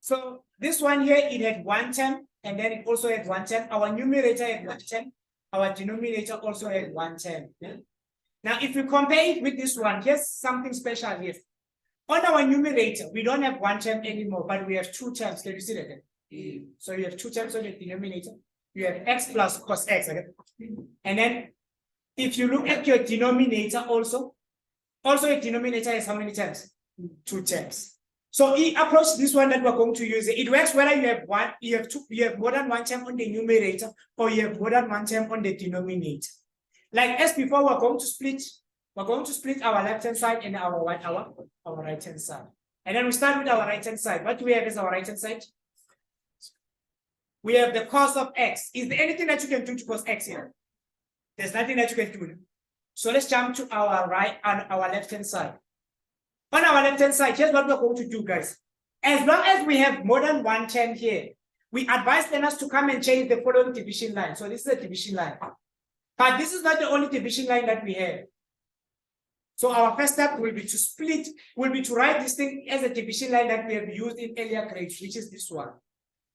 So this one here, it had one term, and then it also had one term. Our numerator had one term. Our denominator also had one term. Yeah? Now, if we compare it with this one, here's something special here. On our numerator, we don't have one term anymore, but we have two terms. Can you see that? So you have two terms on the denominator. You have x plus cos x. Okay? And then if you look at your denominator also your denominator has how many terms? Two terms. So he approached this one that we're going to use. It works whether you have one, you have more than one term on the numerator, or you have more than one term on the denominator. Like as before, we're going to split our left-hand side and our right-hand side. And then we start with our right-hand side. What do we have as our right-hand side? We have the cos of x. Is there anything that you can do to cos x here? There's nothing that you can do. So let's jump to our right and our left-hand side. On our left-hand side, here's what we're going to do, guys. As long as we have more than one term here, we advise learners to come and change the following division line. So this is a division line. But this is not the only division line that we have. So our first step will be to write this thing as a division line that we have used in earlier grades, which is this one.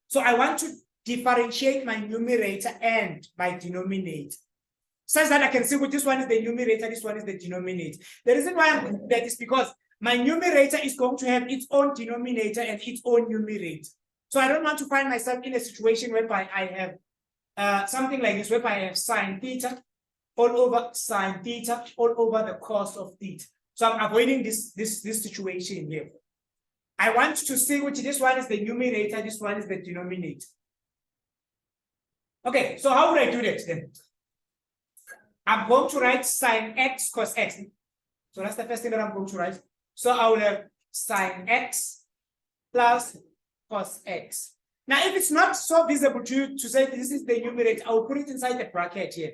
So I want to differentiate my numerator and my denominator, such that I can see what this one is the numerator, this one is the denominator. The reason why I'm doing that is because my numerator is going to have its own denominator and its own numerator. So I don't want to find myself in a situation whereby I have something like this, whereby I have sine theta all over sine theta all over the cos of theta. So I'm avoiding this situation here. I want to see which this one is the numerator, this one is the denominator. Okay, so how would I do that then? I'm going to write sine x cos x. So that's the first thing that I'm going to write. So I will have sine x plus cos x. Now, if it's not so visible to you to say this is the numerator, I will put it inside the bracket here.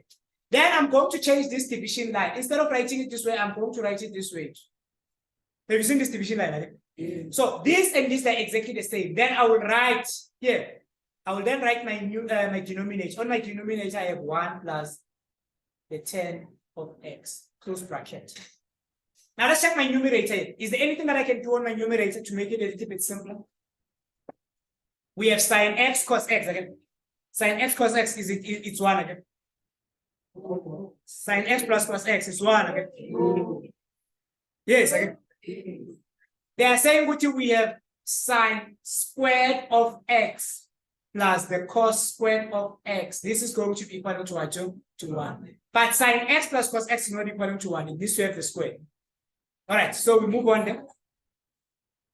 Then I'm going to change this division line. Instead of writing it this way, I'm going to write it this way. Have you seen this division line? Right? Yeah. So this and this are exactly the same. Then I will write here. I will then write my my denominator. On my denominator, I have 1 plus the 10 of x, close bracket. Now let's check my numerator. Is there anything that I can do on my numerator to make it a little bit simpler? We have sine x cos x again. Sine x cos x it's 1 again. Sine x plus cos x is 1 again. Yes, again. They are saying what we have sine squared of x plus the cos squared of x. This is going to be equal to what? To 1. But sine x plus cos x is not equal to 1. In this we have the square. All right, so we move on then.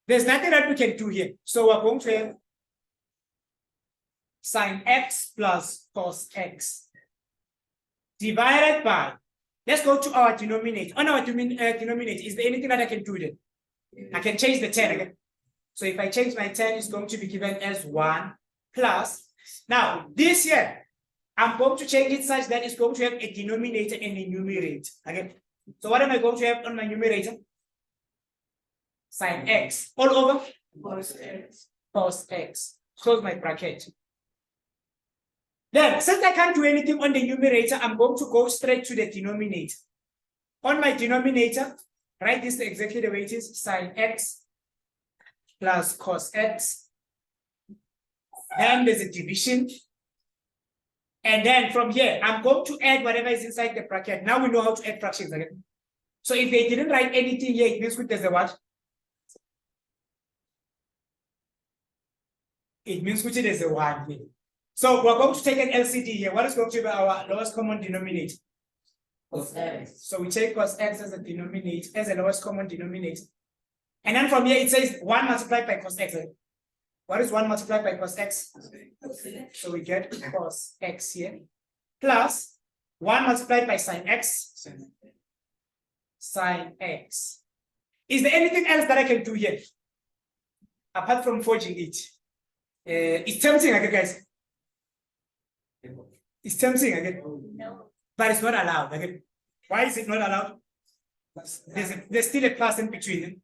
There's nothing that we can do here. So we're going to have sine x plus cos x divided by, let's go to our denominator. On our denominator, is there anything that I can do then? I can change the 10 again. So if I change my 10, it's going to be given as 1 plus. Now, this here, I'm going to change it such that it's going to have a denominator and a numerator. Okay. So what am I going to have on my numerator? Sine x all over cos x. Close my bracket. Then, since I can't do anything on the numerator, I'm going to go straight to the denominator. On my denominator, write this exactly the way it is: sine x plus cos x. Then there's a division. And then from here, I'm going to add whatever is inside the bracket. Now we know how to add fractions again. So if they didn't write anything here, it means there's a what? It means which there's a 1 here. So we're going to take an LCD here. What is going to be our lowest common denominator? Cos x. So we take cos x as a denominator, as a lowest common denominator. And then from here it says 1 multiplied by cos x. What is 1 multiplied by cos x? So we get cos x here. Plus 1 multiplied by sine x. Sine x. Is there anything else that I can do here? Apart from forging it. It's tempting again, guys. It's tempting again. No. But it's not allowed again. Why is it not allowed? There's still a plus in between.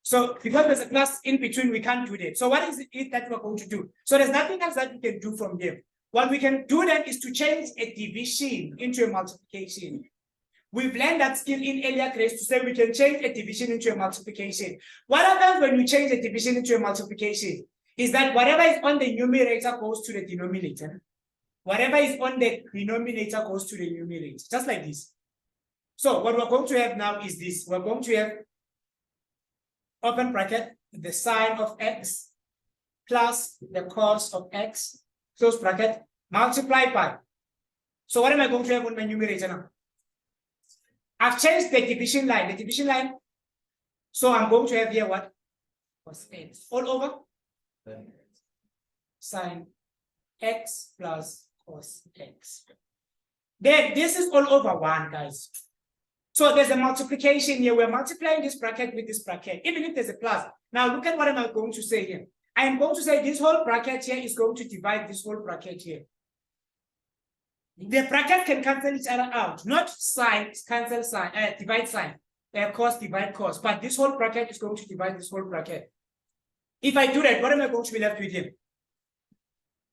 So because there's a plus in between, we can't do that. So what is it that we're going to do? So there's nothing else that we can do from here. What we can do then is to change a division into a multiplication. We've learned that skill in earlier grades to say we can change a division into a multiplication. What happens when we change a division into a multiplication? is that whatever is on the numerator goes to the denominator. Whatever is on the denominator goes to the numerator, just like this. So what we're going to have now is this. We're going to have open bracket, the sine of x plus the cos of x, close bracket, multiplied by. So what am I going to have on my numerator now? I've changed the division line. So I'm going to have here what? Cos x all over sine x plus cos x. Then this is all over 1, guys. So there's a multiplication here. We're multiplying this bracket with this bracket, even if there's a plus. Now look at what am I going to say here. I am going to say this whole bracket here is going to divide this whole bracket here. The bracket can cancel each other out, not sine cancel sine, divide sine, cos divide cos, but this whole bracket is going to divide this whole bracket. If I do that, what am I going to be left with here?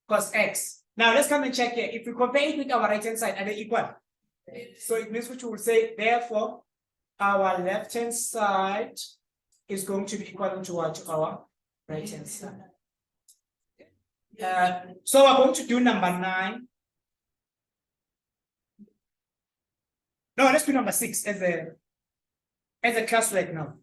Cos x. Now let's come and check here. If we compare it with our right hand side, are they equal? So it means which we will say, therefore, our left hand side is going to be equal to what? To our right hand side. So we're going to do number 9. No, let's do number 6 as a class right now.